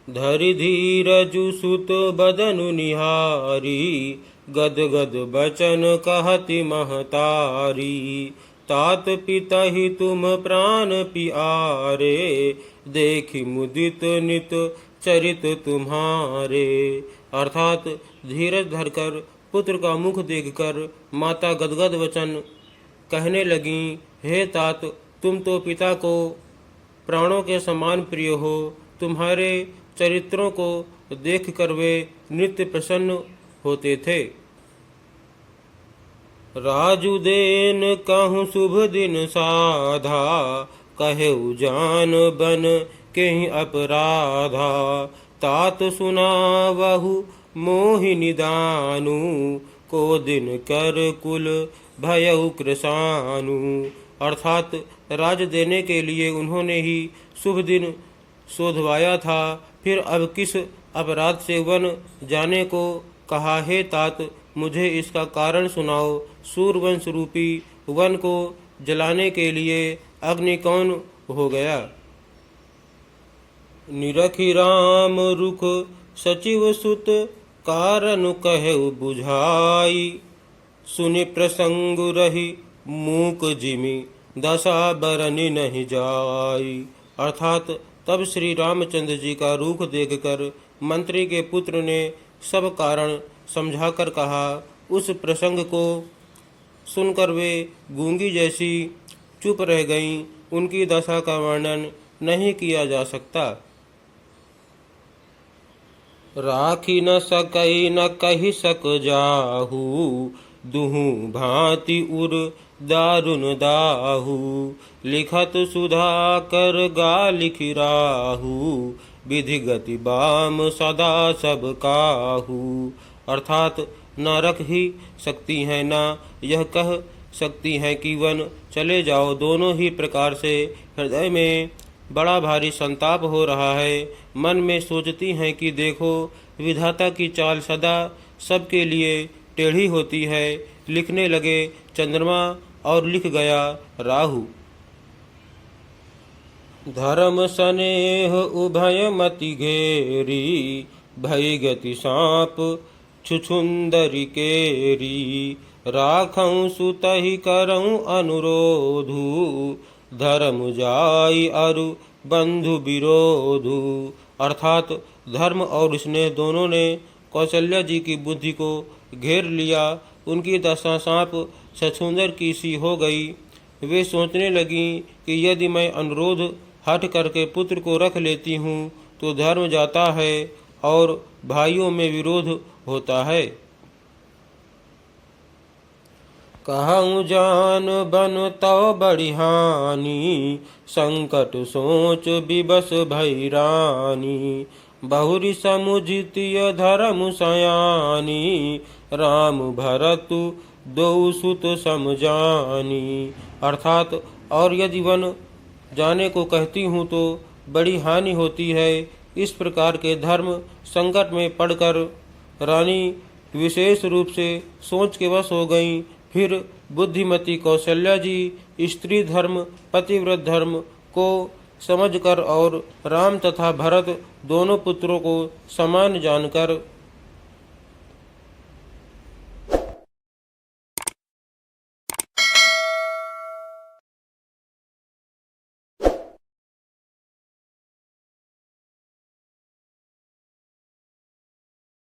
धरि धीरजु सुत बदनु निहारी, गद गद बचन कहति महतारी। तात पितहि तुम प्राण पियारे, देखि मुदित नित चरित तुम्हारे। अर्थात धीरज धरकर पुत्र का मुख देखकर माता गदगद वचन कहने लगी, हे तात, तुम तो पिता को प्राणों के समान प्रिय हो। तुम्हारे चरित्रों को देखकर वे नित्य प्रसन्न होते थे। राजुदेन कहूँ शुभ दिन साधा, कहेउ जान बन केहि अपराधा। तात सुनावहु मोहि निदानु, को दिन कर कुल भयउ कृशानु। अर्थात राज देने के लिए उन्होंने ही शुभ दिन शोधवाया था, फिर अब किस अपराध से वन जाने को कहा। हे तात, मुझे इसका कारण सुनाओ। सूरवंश रूपी वन को जलाने के लिए अग्नि कौन हो गया? निरखि राम रुख सचिव सुत, कारण कहेउ बुझाई। सुनि प्रसंग रही मूक जिमि, दशा बरनि नहीं जाई। अर्थात तब श्री रामचंद्र जी का रूख देखकर मंत्री के पुत्र ने सब कारण समझाकर कहा। उस प्रसंग को सुनकर वे गूंगी जैसी चुप रह गईं। उनकी दशा का वर्णन नहीं किया जा सकता। राखी न सकई न कही सक जाहू, दुहु भांति उर दारुन दाहू। लिखत सुधा कर गा लिखि राहू, विधि गति बाम सदा सब काहू। अर्थात न रख ही सकती हैं न यह कह सकती हैं कि वन चले जाओ। दोनों ही प्रकार से हृदय में बड़ा भारी संताप हो रहा है। मन में सोचती हैं कि देखो, विधाता की चाल सदा सबके लिए टेढ़ी होती है। लिखने लगे चंद्रमा और लिख गया राहु। धर्म स्नेह उभय मति घेरी, भई गति सांप छुछुंदरी केरी। राखऊं सुतहि करऊं अनुरोधु, धर्म जाई अरु बंधु विरोधु। अर्थात धर्म और स्नेह दोनों ने कौशल्या जी की बुद्धि को घेर लिया। उनकी दशा सांप छछूंदर की सी हो गई। वे सोचने लगी कि यदि मैं अनुरोध हट करके पुत्र को रख लेती हूँ तो धर्म जाता है और भाइयों में विरोध होता है। कहूँ जान बन तव बड़ी हानि, संकट सोच विबस भई रानी। बहुरी समुझितिय धर्म सयानी, राम भरतु दो सुत समझानी। अर्थात और यदि वन जाने को कहती हूँ तो बड़ी हानि होती है। इस प्रकार के धर्म संकट में पड़कर रानी विशेष रूप से सोच के वश हो गईं। फिर बुद्धिमती कौशल्या जी स्त्री धर्म पतिव्रत धर्म को समझकर और राम तथा भरत दोनों पुत्रों को समान जानकर